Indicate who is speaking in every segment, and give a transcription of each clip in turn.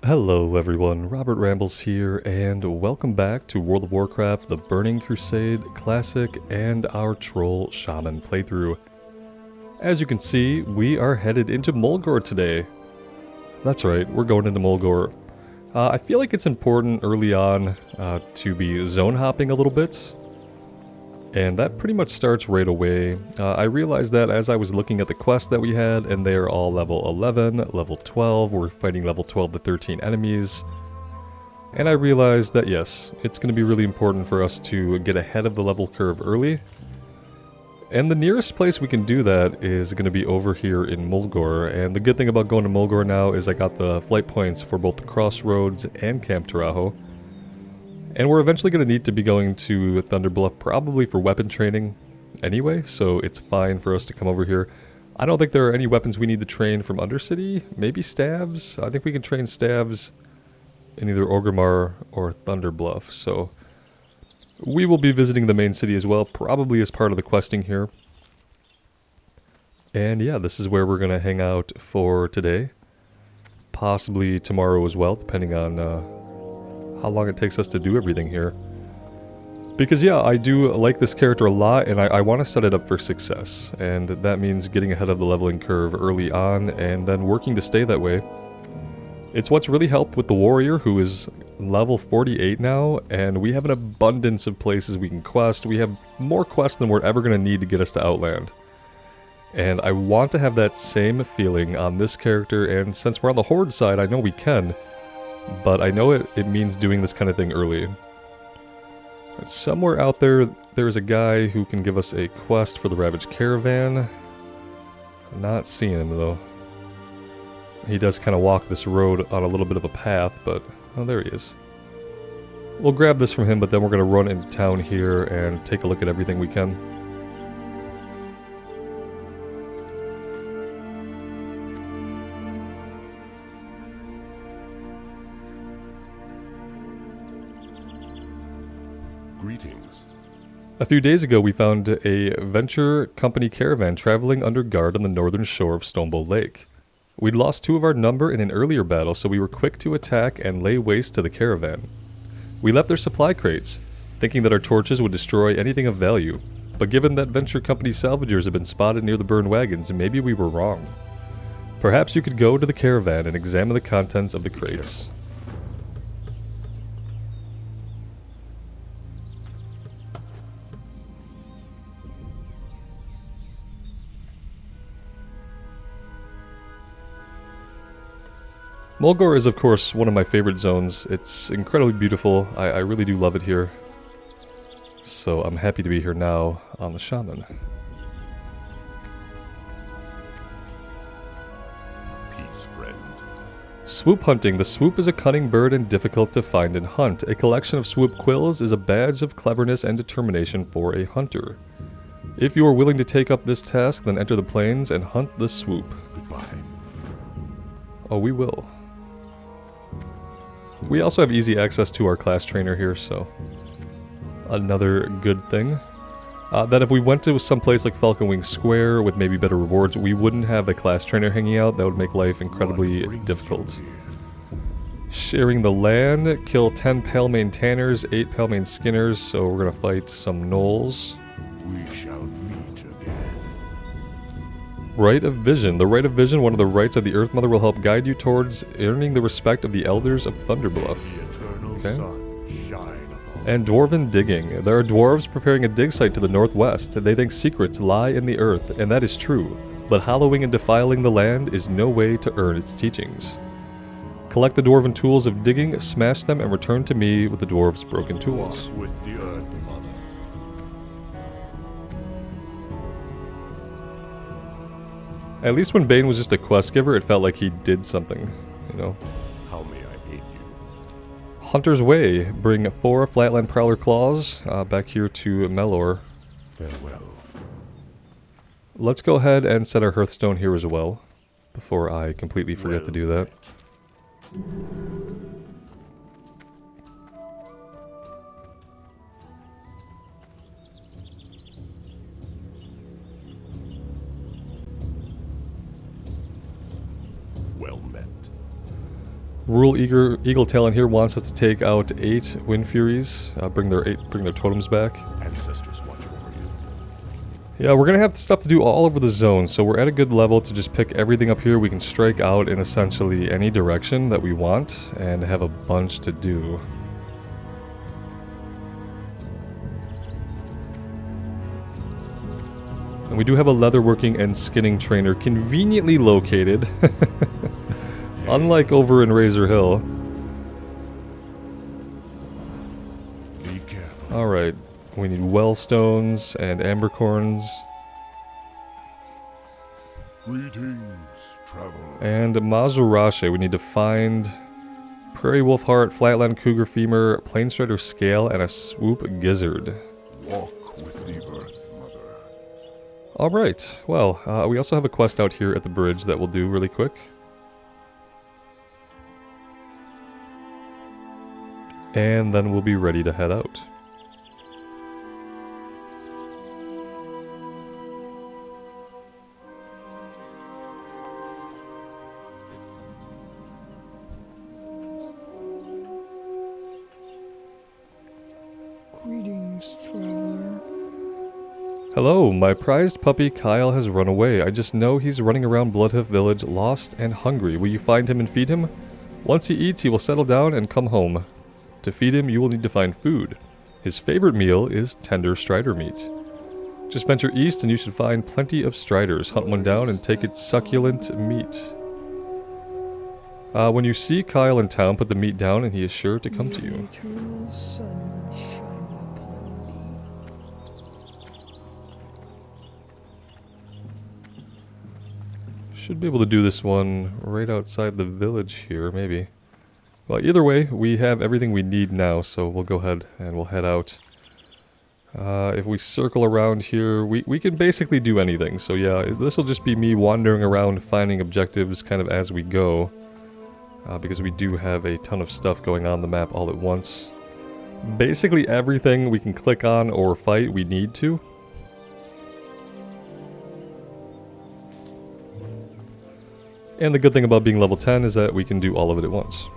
Speaker 1: Hello everyone, Robert Rambles here, and welcome back to World of Warcraft, the Burning Crusade Classic, and our Troll Shaman playthrough. As you can see, we are headed into Mulgore today. That's right, we're going into Mulgore. I feel like it's important early on to be zone hopping a little bit, and that pretty much starts right away. I realized that as I was looking at the quests that we had, and they're all level 11, level 12, we're fighting level 12 to 13 enemies. And I realized that yes, it's going to be really important for us to get ahead of the level curve early. And the nearest place we can do that is going to be over here in Mulgore. And the good thing about going to Mulgore now is I got the flight points for both the Crossroads and Camp Tarajo. And we're eventually going to need to be going to Thunderbluff probably for weapon training anyway, so it's fine for us to come over here. I don't think there are any weapons we need to train from Undercity. Maybe staves? I think we can train staves in either Orgrimmar or Thunderbluff, so we will be visiting the main city as well, probably as part of the questing here. And yeah, this is where we're going to hang out for today. Possibly tomorrow as well, depending on how long it takes us to do everything here. Because yeah, I do like this character a lot, and I want to set it up for success. And that means getting ahead of the leveling curve early on, and then working to stay that way. It's what's really helped with the warrior, who is level 48 now, and we have an abundance of places we can quest. We have more quests than we're ever going to need to get us to Outland. And I want to have that same feeling on this character, and since we're on the Horde side, I know we can. But I know it means doing this kind of thing early. Somewhere out there, there's a guy who can give us a quest for the Ravaged Caravan. Not seeing him, though. He does kind of walk this road on a little bit of a path, but... oh, there he is. We'll grab this from him, but then we're going to run into town here and take a look at everything we can.
Speaker 2: Greetings.
Speaker 1: A few days ago we found a venture company caravan traveling under guard on the northern shore of Stonebow Lake. We'd lost 2 of our number in an earlier battle, so we were quick to attack and lay waste to the caravan. We left their supply crates, thinking that our torches would destroy anything of value, but given that venture company salvagers had been spotted near the burned wagons, maybe we were wrong. Perhaps you could go to the caravan and examine the contents of the crates. Mulgore is, of course, one of my favorite zones. It's incredibly beautiful. I really do love it here. So I'm happy to be here now on the Shaman.
Speaker 2: Peace, friend.
Speaker 1: Swoop hunting. The swoop is a cunning bird and difficult to find and hunt. A collection of swoop quills is a badge of cleverness and determination for a hunter. If you are willing to take up this task, then enter the plains and hunt the swoop.
Speaker 2: Goodbye.
Speaker 1: Oh, we will. We also have easy access to our class trainer here, so another good thing. That if we went to some place like Falconwing Square with maybe better rewards, we wouldn't have a class trainer hanging out. That would make life incredibly difficult. Sharing the land, kill 10 Palemane Tanners, 8 Palemane Skinners, so we're gonna fight some Gnolls.
Speaker 2: We shall meet again.
Speaker 1: Rite of Vision. The Rite of Vision, one of the rites of the Earth Mother, will help guide you towards earning the respect of the Elders of Thunderbluff.
Speaker 2: The eternal
Speaker 1: Okay.
Speaker 2: sun shine upon.
Speaker 1: And Dwarven Digging. There are dwarves preparing a dig site to the northwest. They think secrets lie in the earth, and that is true. But hallowing and defiling the land is no way to earn its teachings. Collect the dwarven tools of digging, smash them, and return to me with the dwarves' broken tools.
Speaker 2: Walk with the Earth Mother.
Speaker 1: At least when Bane was just a quest giver, it felt like he did something, you know.
Speaker 2: How may I aid you?
Speaker 1: Hunter's Way. Bring 4 Flatland Prowler Claws back here to Melor.
Speaker 2: Farewell.
Speaker 1: Let's go ahead and set our Hearthstone here as well, before I completely forget to do that. Rural Eagle Talon here wants us to take out 8 Wind Furies, bring their totems back.
Speaker 2: Ancestors watch over you.
Speaker 1: Yeah, we're gonna have stuff to do all over the zone, so we're at a good level to just pick everything up here. We can strike out in essentially any direction that we want and have a bunch to do. And we do have a leatherworking and skinning trainer conveniently located, unlike over in Razor Hill.
Speaker 2: Be careful.
Speaker 1: Alright, we need Wellstones and Ambercorns.
Speaker 2: Greetings, traveler.
Speaker 1: And Mazurache, we need to find Prairie Wolf Heart, Flatland Cougar Femur, Plainstrider Scale, and a Swoop Gizzard.
Speaker 2: Walk with the earth, mother.
Speaker 1: Alright, well, we also have a quest out here at the bridge that we'll do really quick. And then we'll be ready to head out.
Speaker 3: Greetings, traveler.
Speaker 1: Hello, my prized puppy Kyle has run away. I just know he's running around Bloodhoof Village lost and hungry. Will you find him and feed him? Once he eats, he will settle down and come home. To feed him, you will need to find food. His favorite meal is tender strider meat. Just venture east and you should find plenty of striders. Hunt one down and take its succulent meat. When you see Kyle in town, put the meat down and he is sure to come to
Speaker 3: May the
Speaker 1: you.
Speaker 3: eternal sun shine upon thee.
Speaker 1: Should be able to do this one right outside the village here, maybe. Well, either way, we have everything we need now, so we'll go ahead and we'll head out. If we circle around here, we can basically do anything. So yeah, this will just be me wandering around finding objectives kind of as we go. Because we do have a ton of stuff going on the map all at once. Basically everything we can click on or fight, we need to. And the good thing about being level 10 is that we can do all of it at once.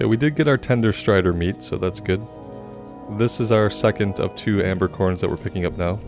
Speaker 1: Okay, we did get our tender strider meat, so that's good. This is our second of 2 ambercorns that we're picking up now.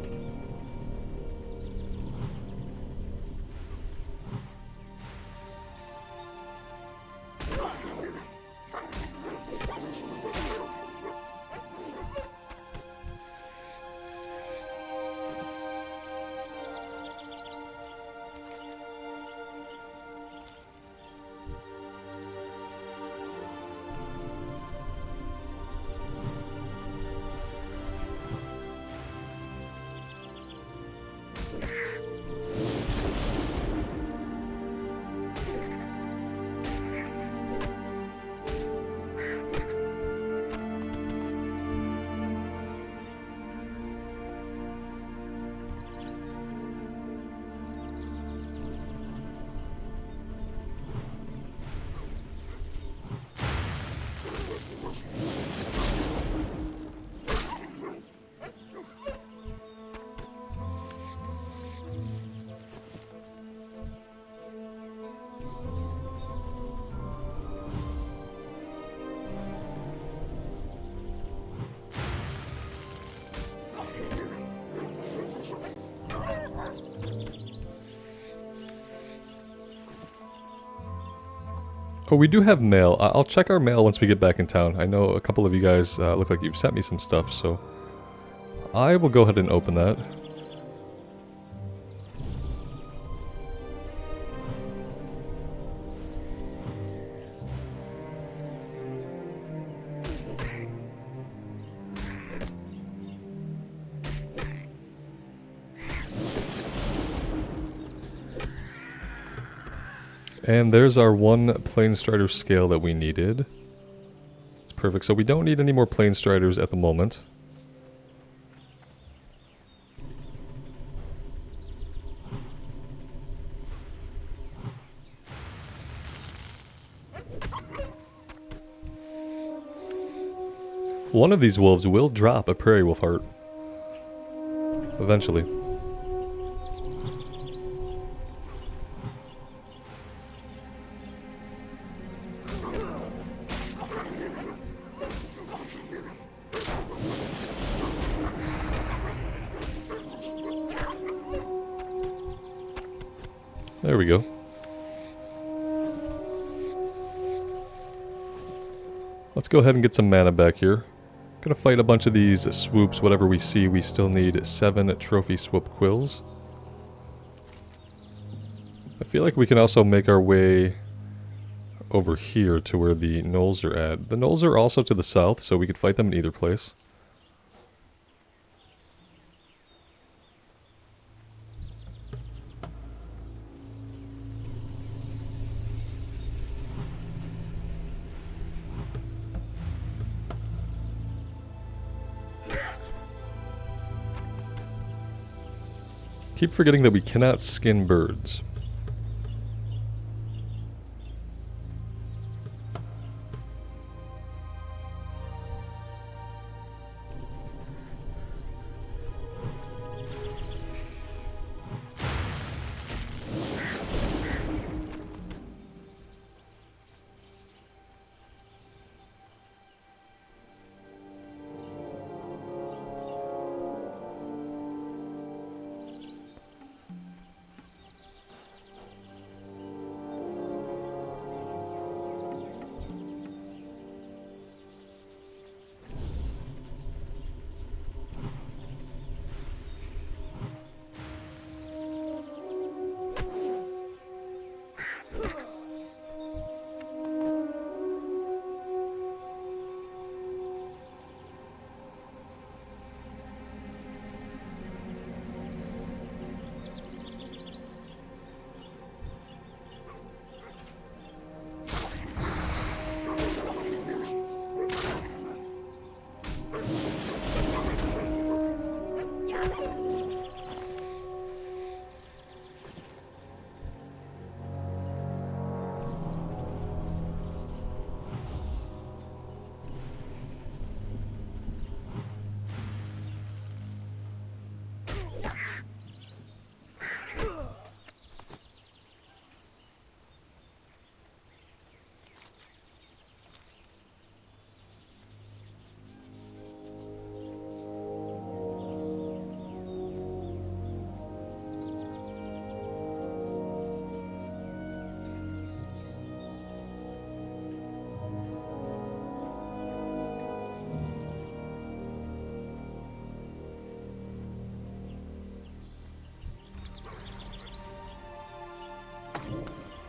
Speaker 1: Oh, we do have mail. I'll check our mail once we get back in town. I know a couple of you guys look like you've sent me some stuff, so I will go ahead and open that. And there's our one Planestrider scale that we needed. It's perfect. So we don't need any more Planestriders at the moment. One of these wolves will drop a Prairie Wolf heart. Eventually. There we go. Let's go ahead and get some mana back here. Gonna fight a bunch of these swoops, whatever we see. We still need 7 trophy swoop quills. I feel like we can also make our way over here to where the gnolls are at. The gnolls are also to the south, so we could fight them in either place. Keep forgetting that we cannot skin birds.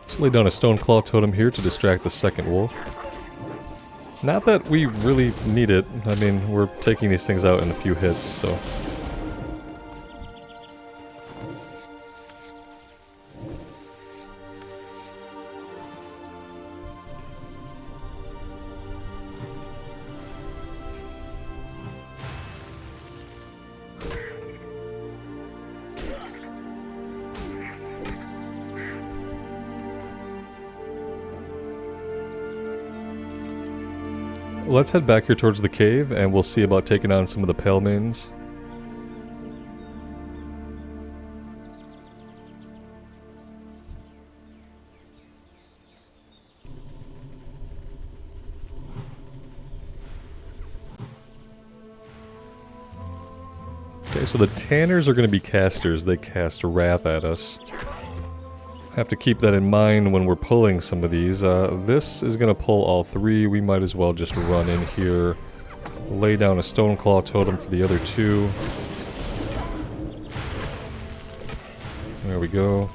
Speaker 1: Let's lay down a Stoneclaw totem here to distract the second wolf. Not that we really need it. I mean, we're taking these things out in a few hits, so... Let's head back here towards the cave, and we'll see about taking on some of the Pale Mains. Okay, so the Tanners are going to be casters. They cast Wrath at us. Have to keep that in mind when we're pulling some of these. This is going to pull all three. We might as well just run in here. Lay down a Stoneclaw totem for the other two. There we go.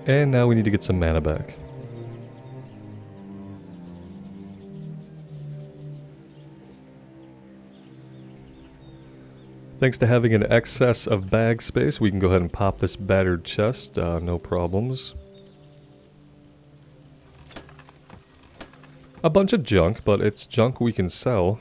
Speaker 1: And now we need to get some mana back. Thanks to having an excess of bag space, we can go ahead and pop this battered chest, no problems. A bunch of junk, but it's junk we can sell.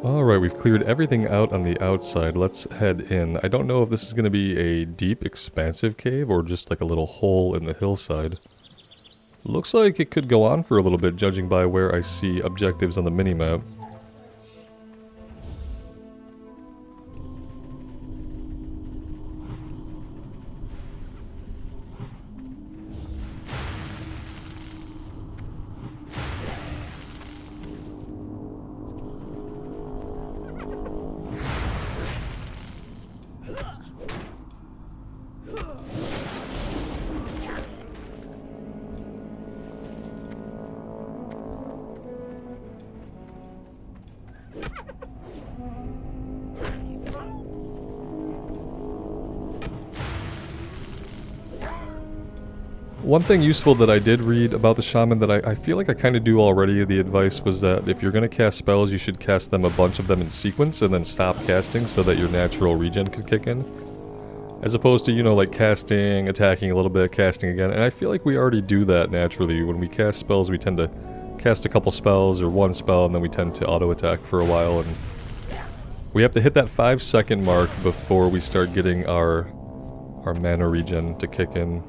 Speaker 1: Alright, we've cleared everything out on the outside. Let's head in. I don't know if this is going to be a deep, expansive cave or just like a little hole in the hillside. Looks like it could go on for a little bit, judging by where I see objectives on the minimap. One thing useful that I did read about the Shaman that I feel like I kind of do already, the advice was that if you're going to cast spells, you should cast them, a bunch of them in sequence, and then stop casting so that your natural regen can kick in. As opposed to, you know, like casting, attacking a little bit, casting again, and I feel like we already do that naturally. When we cast spells, we tend to cast a couple spells or one spell, and then we tend to auto-attack for a while, and we have to hit that 5-second mark before we start getting our mana regen to kick in.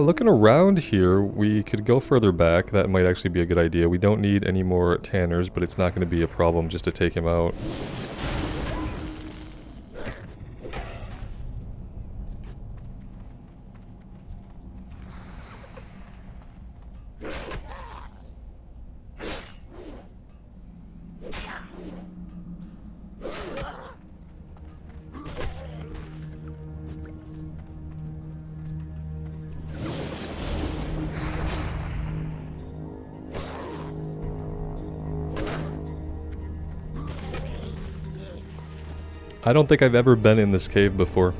Speaker 1: Looking around here, we could go further back. That might actually be a good idea. We don't need any more tanners, but it's not going to be a problem just to take him out. I don't think I've ever been in this cave before.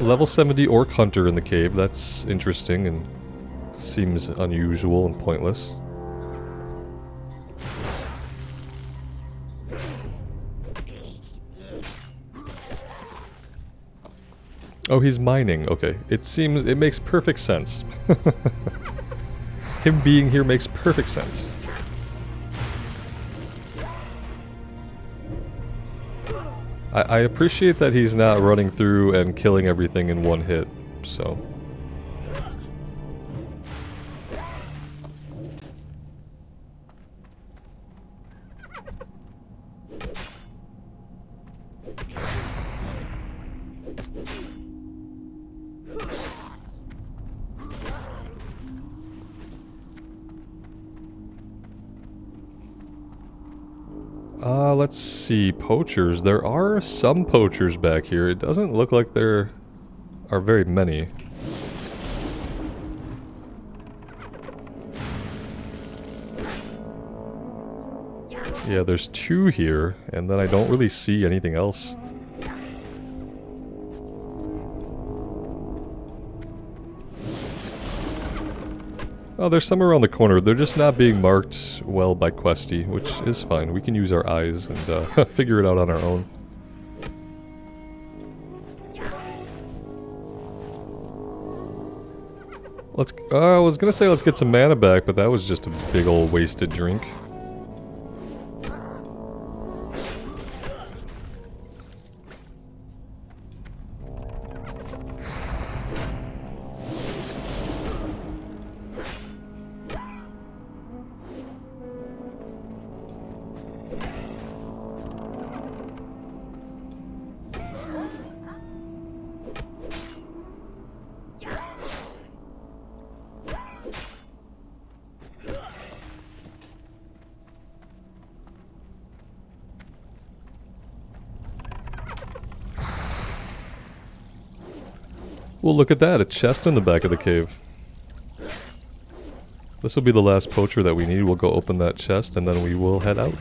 Speaker 1: Level 70 Orc Hunter in the cave, that's interesting and seems unusual and pointless. Oh, he's mining, okay. It makes perfect sense. Him being here makes perfect sense. I appreciate that he's not running through and killing everything in one hit, so... Let's see. Poachers. There are some poachers back here. It doesn't look like there are very many. Yeah, there's 2 here, and then I don't really see anything else. Oh, there's some around the corner. They're just not being marked well by Questie, which is fine. We can use our eyes and figure it out on our own. I was gonna say let's get some mana back, but that was just a big old wasted drink. Well, look at that, a chest in the back of the cave. This will be the last poacher that we need. We'll go open that chest and then we will head out.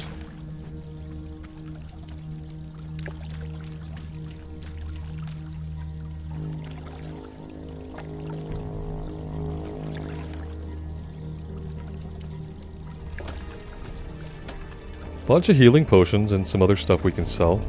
Speaker 1: Bunch of healing potions and some other stuff we can sell.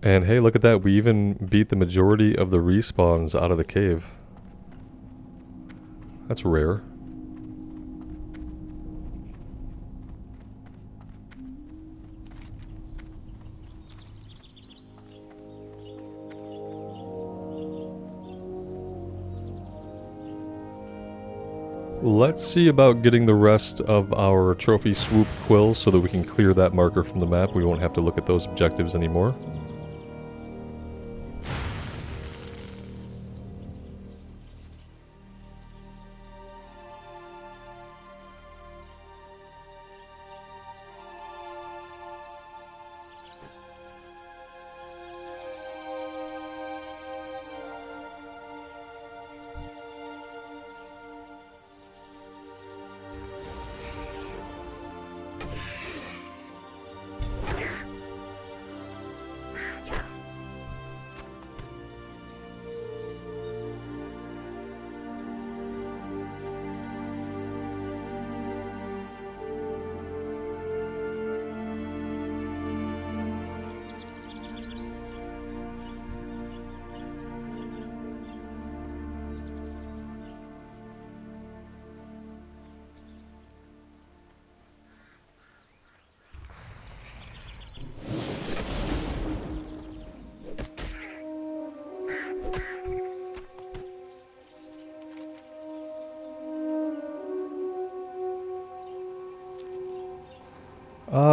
Speaker 1: And hey, look at that, we even beat the majority of the respawns out of the cave. That's rare. Let's see about getting the rest of our trophy swoop quills so that we can clear that marker from the map. We won't have to look at those objectives anymore.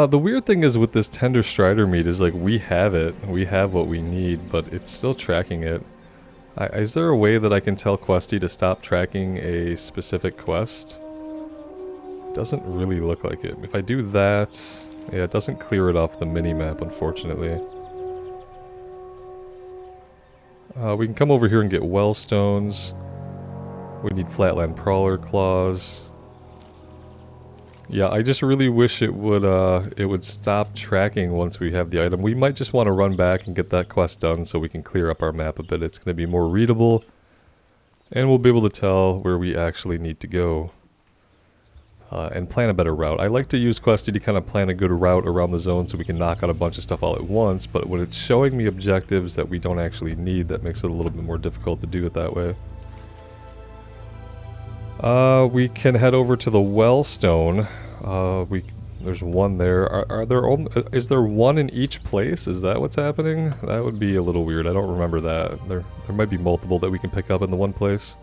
Speaker 1: The weird thing is with this tender strider meat is like we have it, we have what we need, but it's still tracking it. Is there a way that I can tell Questie to stop tracking a specific quest? Doesn't really look like it. If I do that, yeah, it doesn't clear it off the mini-map, unfortunately. We can come over here and get Wellstones. We need Flatland Prowler Claws. Yeah, I just really wish it would stop tracking once we have the item. We might just want to run back and get that quest done so we can clear up our map a bit. It's going to be more readable, and we'll be able to tell where we actually need to go. and plan a better route. I like to use Questie to kind of plan a good route around the zone so we can knock out a bunch of stuff all at once, but when it's showing me objectives that we don't actually need, that makes it a little bit more difficult to do it that way. We can head over to the Wellstone. There's one there. Is there one in each place? Is that what's happening? That would be a little weird. I don't remember that. There might be multiple that we can pick up in the one place.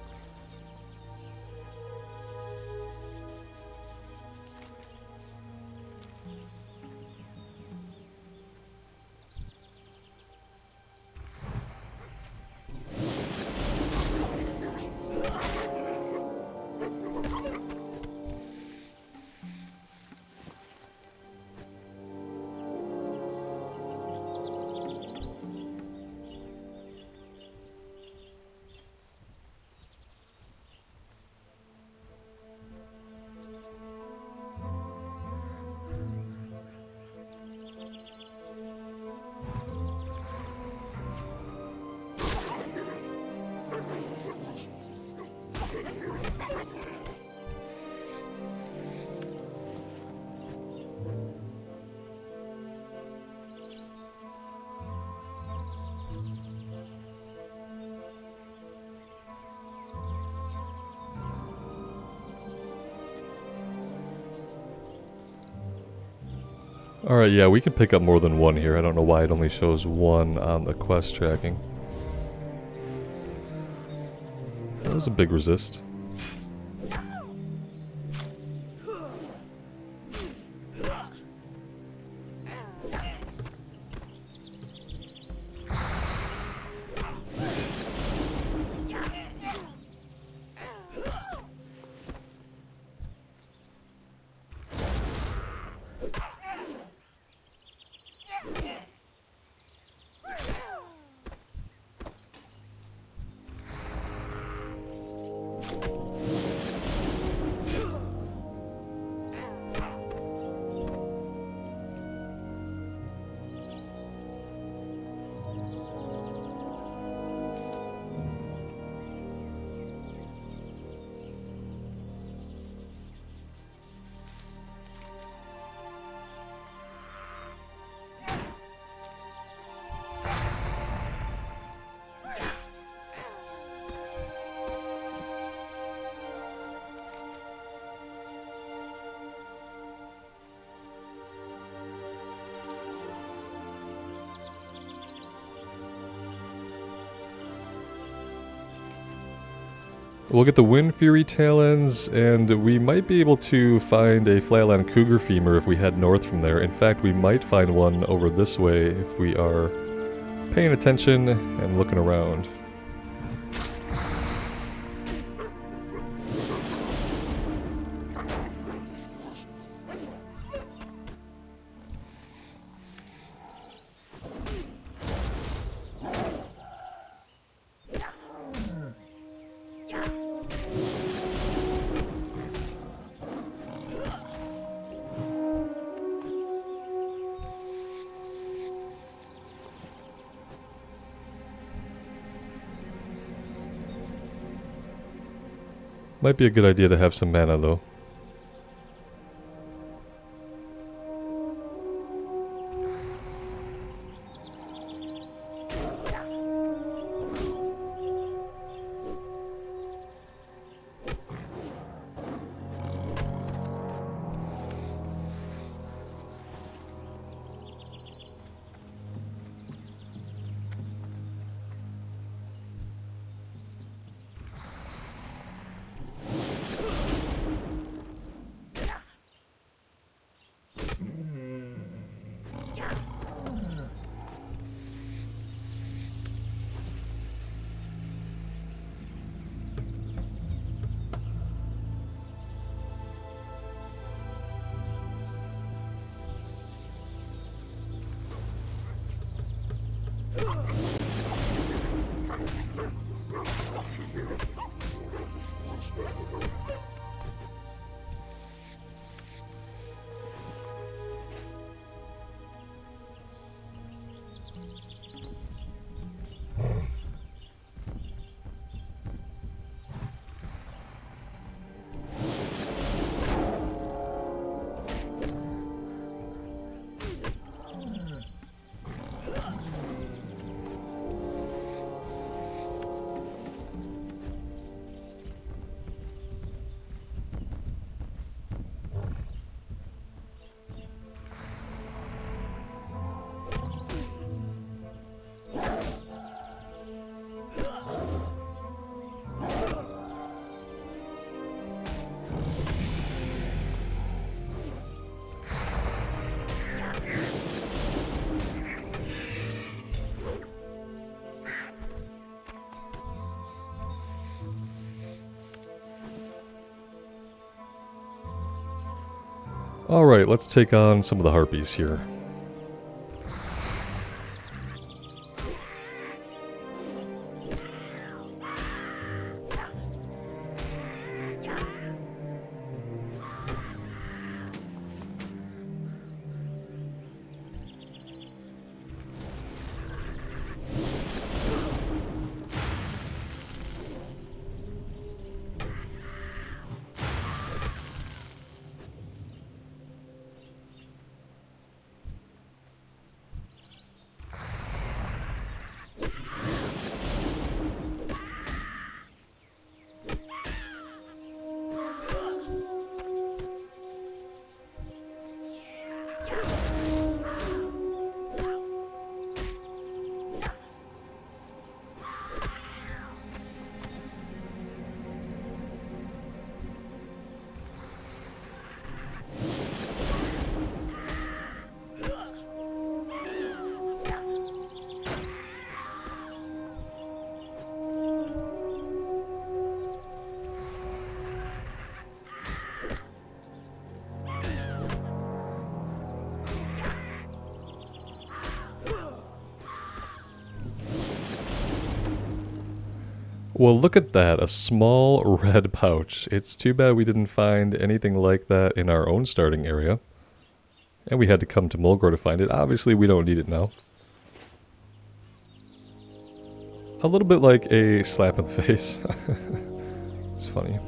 Speaker 1: Alright, yeah, we can pick up more than one here. I don't know why it only shows one on the quest tracking. That was a big resist. We'll get the Wind Fury Talons, and we might be able to find a Flatland Cougar Femur if we head north from there. In fact, we might find one over this way if we are paying attention and looking around. Might be a good idea to have some mana, though. Alright, let's take on some of the harpies here. Well, look at that, a small red pouch. It's too bad we didn't find anything like that in our own starting area. And we had to come to Mulgore to find it. Obviously, we don't need it now. A little bit like a slap in the face. It's funny.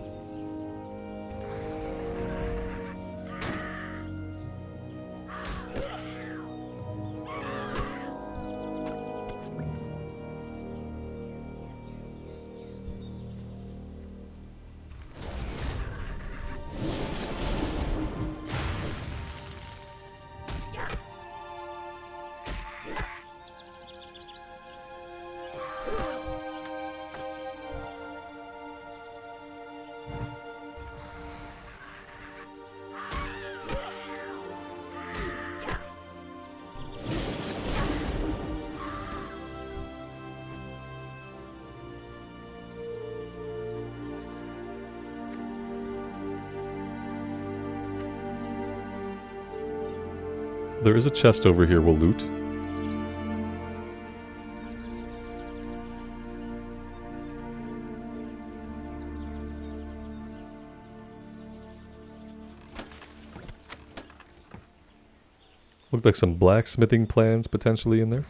Speaker 1: There is a chest over here we'll loot. Looked like some blacksmithing plans potentially in there.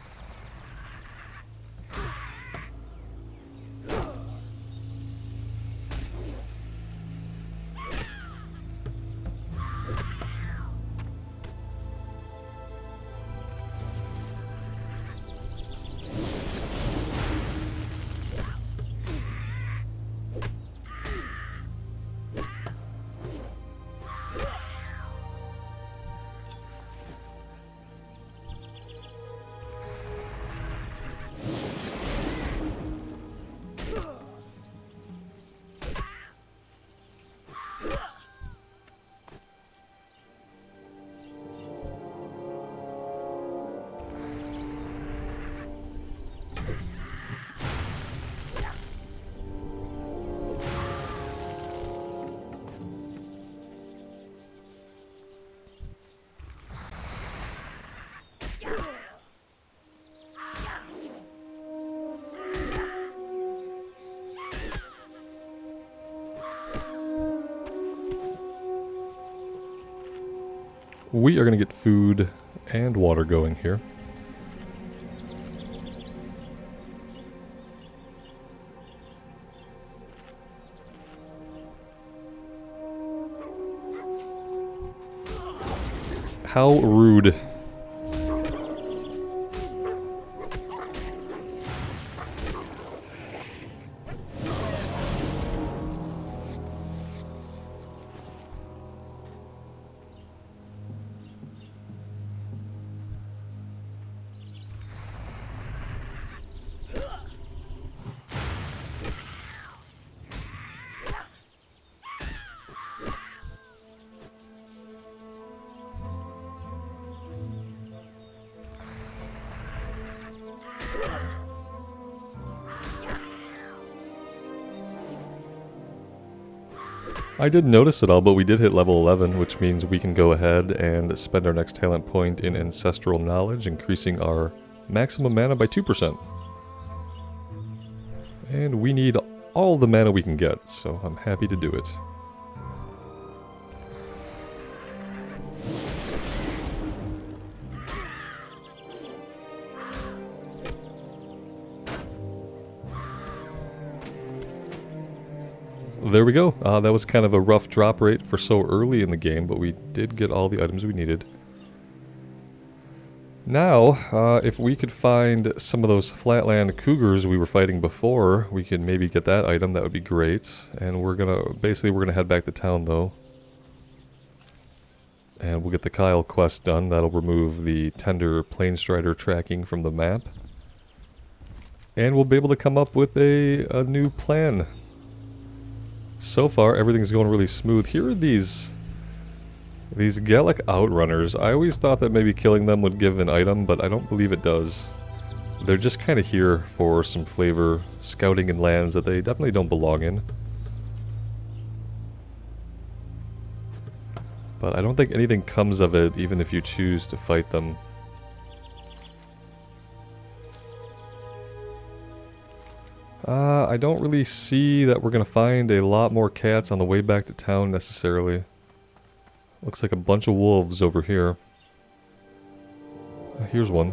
Speaker 1: We are going to get food and water going here. How rude. I didn't notice it all, but we did hit level 11, which means we can go ahead and spend our next talent point in Ancestral Knowledge, increasing our maximum mana by 2%. And we need all the mana we can get, so I'm happy to do it. There we go. That was kind of a rough drop rate for so early in the game, but we did get all the items we needed. Now, if we could find some of those flatland cougars we were fighting before, we could maybe get that item. That would be great. And we're gonna head back to town though. And we'll get the Kyle quest done. That'll remove the Tender Planestrider tracking from the map. And we'll be able to come up with a new plan. So far, everything's going really smooth. Here are these Gallic Outrunners. I always thought that maybe killing them would give an item, but I don't believe it does. They're just kind of here for some flavor, scouting in lands that they definitely don't belong in. But I don't think anything comes of it, even if you choose to fight them. I don't really see that we're going to find a lot more cats on the way back to town necessarily. Looks like a bunch of wolves over here. Here's one.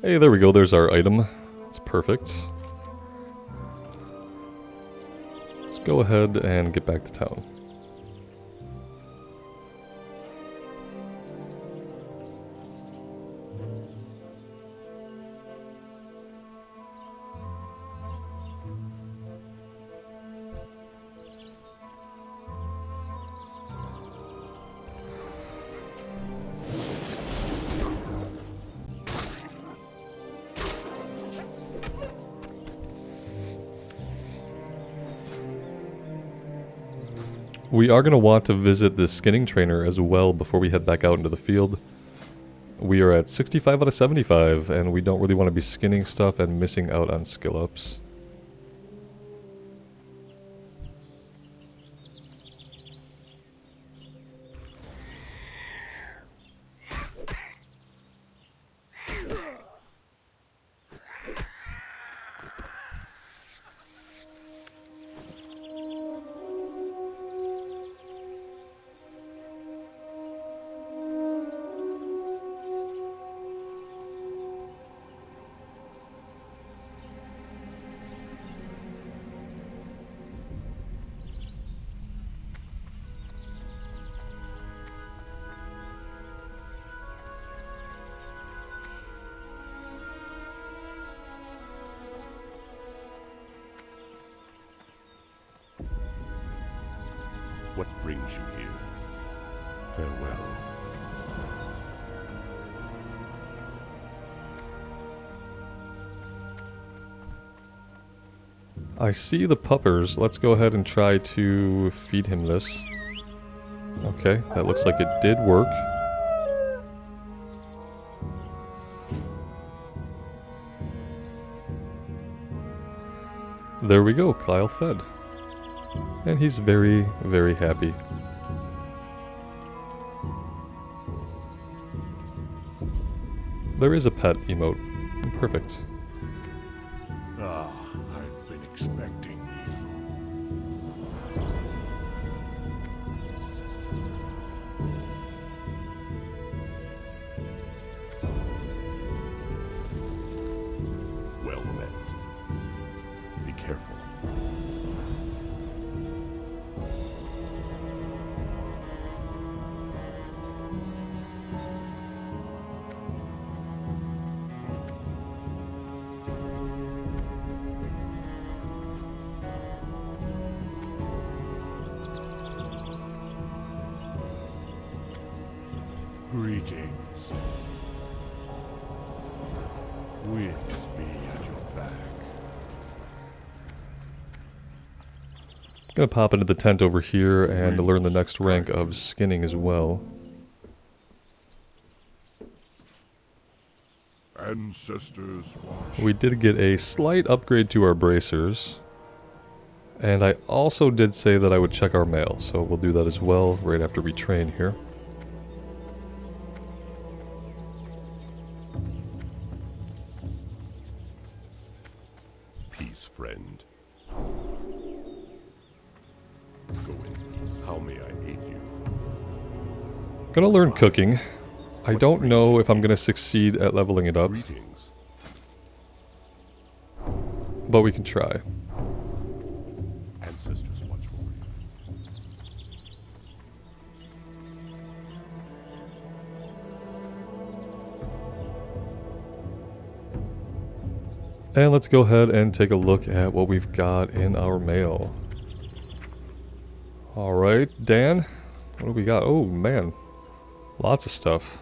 Speaker 1: Hey, there we go, there's our item. It's perfect. Let's go ahead and get back to town. We are going to want to visit the skinning trainer as well before we head back out into the field. We are at 65 out of 75, and we don't really want to be skinning stuff and missing out on skill ups.
Speaker 2: What brings you here? Farewell.
Speaker 1: I see the puppers. Let's go ahead and try to feed him this. Okay, that looks like it did work. There we go, Kyle fed. And he's very, very happy. There is a pet emote. Perfect.
Speaker 2: Ah, I've been expecting you. Well met. Be careful. Greetings. Winds be at your back.
Speaker 1: Gonna pop into the tent over here and learn the next rank of skinning as well.
Speaker 2: Ancestors watch.
Speaker 1: We did get a slight upgrade to our bracers. And I also did say that I would check our mail, so we'll do that as well right after we train here.
Speaker 2: Peace, friend. Go in peace. How may I aid you?
Speaker 1: Gonna learn cooking. I don't know if I'm gonna succeed at leveling it up,
Speaker 2: Greetings.
Speaker 1: but we can try.
Speaker 2: Ancestors watch over you.
Speaker 1: And let's go ahead and take a look at what we've got in our mail. Alright, Dan, what do we got? Oh man, lots of stuff.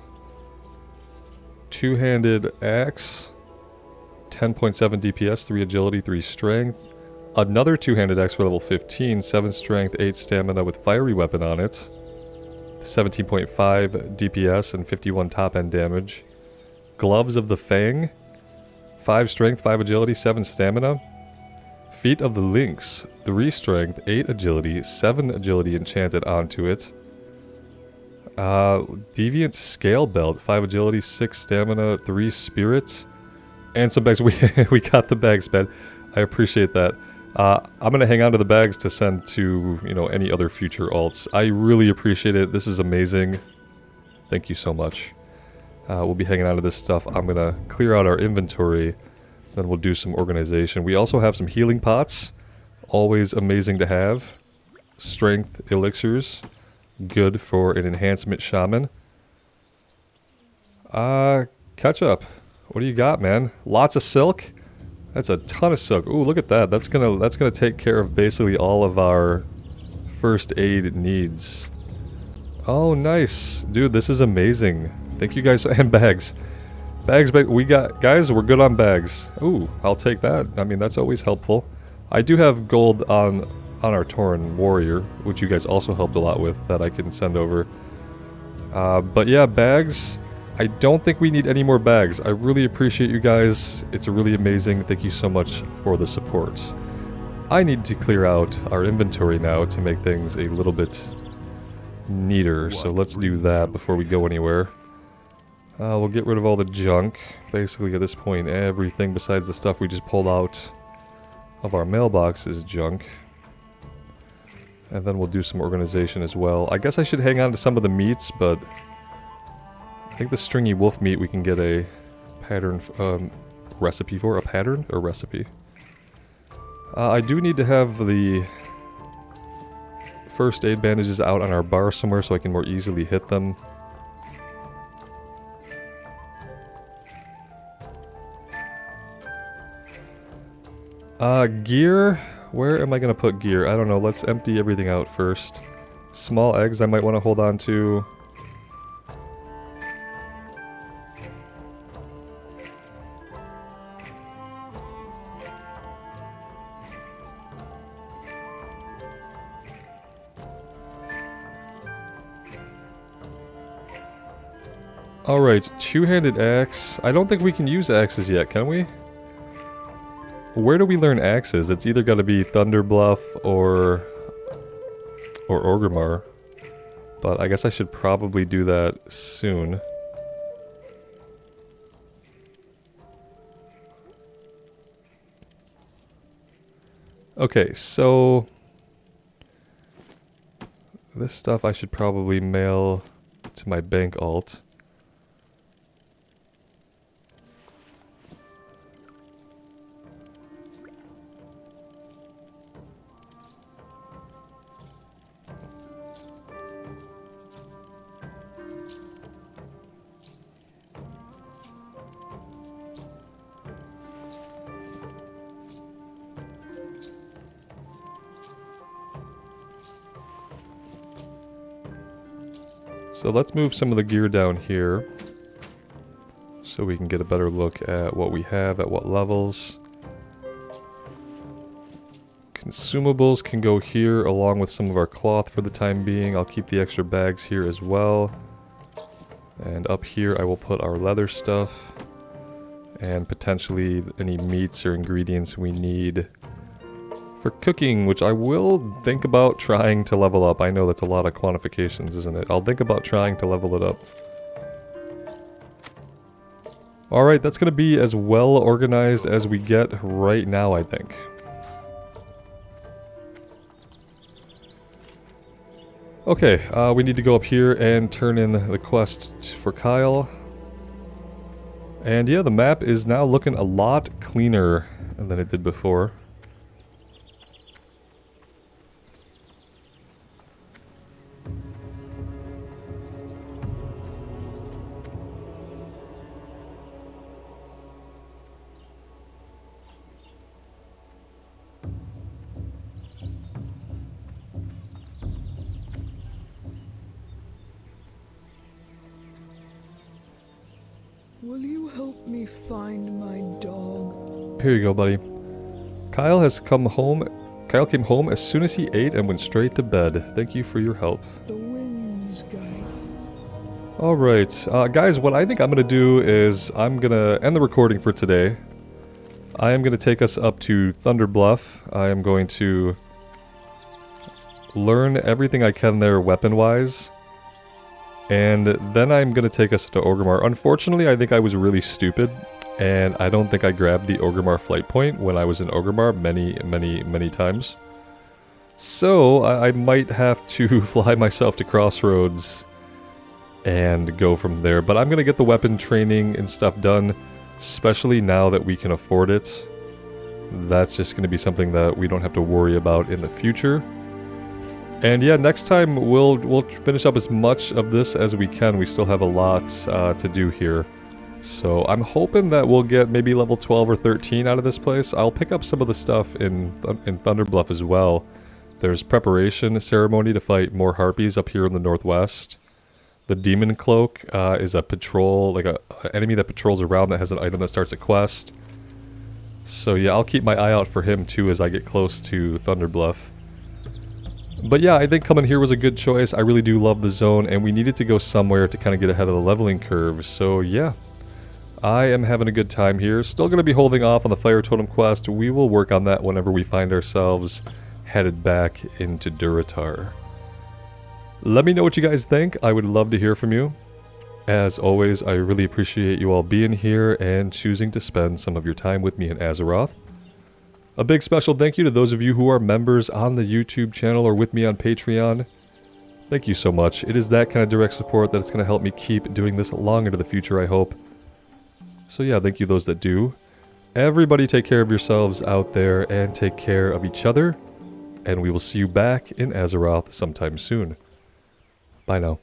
Speaker 1: Two-handed axe, 10.7 DPS, 3 agility, 3 strength. Another two-handed axe for level 15, 7 strength, 8 stamina with fiery weapon on it. 17.5 DPS and 51 top-end damage. Gloves of the Fang, 5 strength, 5 agility, 7 stamina. Feet of the Lynx, 3 strength, 8 agility, 7 agility enchanted onto it. Deviant Scale Belt, 5 agility, 6 stamina, 3 spirit, and some bags. We got the bags, man. I appreciate that. I'm gonna hang on to the bags to send to, you know, any other future alts. I really appreciate it. This is amazing. Thank you so much. We'll be hanging on to this stuff. I'm gonna clear out our inventory, then we'll do some organization. We also have some healing pots. Always amazing to have. Strength elixirs. Good for an enhancement shaman. Catch up. What do you got, man? Lots of silk? That's a ton of silk. Ooh, look at that. That's gonna take care of basically all of our first aid needs. Oh, nice. Dude, this is amazing. Thank you guys. And bags. Bags, we got... Guys, we're good on bags. Ooh, I'll take that. I mean, that's always helpful. I do have gold on our Tauren warrior, which you guys also helped a lot with, that I can send over. But yeah, bags. I don't think we need any more bags. I really appreciate you guys. It's really amazing. Thank you so much for the support. I need to clear out our inventory now to make things a little bit neater. So let's do that before we go anywhere. We'll get rid of all the junk. Basically, at this point, everything besides the stuff we just pulled out of our mailbox is junk. And then we'll do some organization as well. I guess I should hang on to some of the meats, but I think the stringy wolf meat we can get a pattern recipe for. A pattern or recipe? I do need to have the first aid bandages out on our bar somewhere so I can more easily hit them. Gear? Where am I gonna put gear? I don't know. Let's empty everything out first. Small eggs I might want to hold on to. Alright, two-handed axe. I don't think we can use axes yet, can we? Where do we learn axes? It's either got to be Thunderbluff or Orgrimmar. But I guess I should probably do that soon. Okay, so this stuff I should probably mail to my bank alt. So let's move some of the gear down here so we can get a better look at what we have at what levels. Consumables can go here along with some of our cloth for the time being. I'll keep the extra bags here as well. And up here I will put our leather stuff and potentially any meats or ingredients we need for cooking, which I will think about trying to level up. I know that's a lot of quantifications, isn't it? I'll think about trying to level it up. Alright, that's going to be as well organized as we get right now, I think. Okay, we need to go up here and turn in the quest for Kyle. And yeah, the map is now looking a lot cleaner than it did before.
Speaker 3: Will you help me find my dog?
Speaker 1: Here you go, buddy. Kyle came home as soon as he ate and went straight to bed. Thank you for your help.
Speaker 3: The wind's guide.
Speaker 1: Alright, guys, what I think I'm going to do is I'm going to end the recording for today. I am going to take us up to Thunderbluff. I am going to learn everything I can there weapon-wise. And then I'm going to take us to Orgrimmar. Unfortunately, I think I was really stupid, and I don't think I grabbed the Orgrimmar flight point when I was in Orgrimmar many times. So, I might have to fly myself to Crossroads and go from there. But I'm going to get the weapon training and stuff done, especially now that we can afford it. That's just going to be something that we don't have to worry about in the future. And yeah, next time we'll finish up as much of this as we can. We still have a lot to do here. So I'm hoping that we'll get maybe level 12 or 13 out of this place. I'll pick up some of the stuff in Thunderbluff as well. There's preparation ceremony to fight more harpies up here in the northwest. The demon cloak is a patrol, like a enemy that patrols around that has an item that starts a quest. So yeah, I'll keep my eye out for him too as I get close to Thunderbluff. But yeah, I think coming here was a good choice. I really do love the zone, and we needed to go somewhere to kind of get ahead of the leveling curve. So yeah, I am having a good time here. Still going to be holding off on the Fire Totem quest. We will work on that whenever we find ourselves headed back into Durotar. Let me know what you guys think. I would love to hear from you. As always, I really appreciate you all being here and choosing to spend some of your time with me in Azeroth. A big special thank you to those of you who are members on the YouTube channel or with me on Patreon. Thank you so much. It is that kind of direct support that's going to help me keep doing this long into the future, I hope. So yeah, thank you those that do. Everybody take care of yourselves out there and take care of each other. And we will see you back in Azeroth sometime soon. Bye now.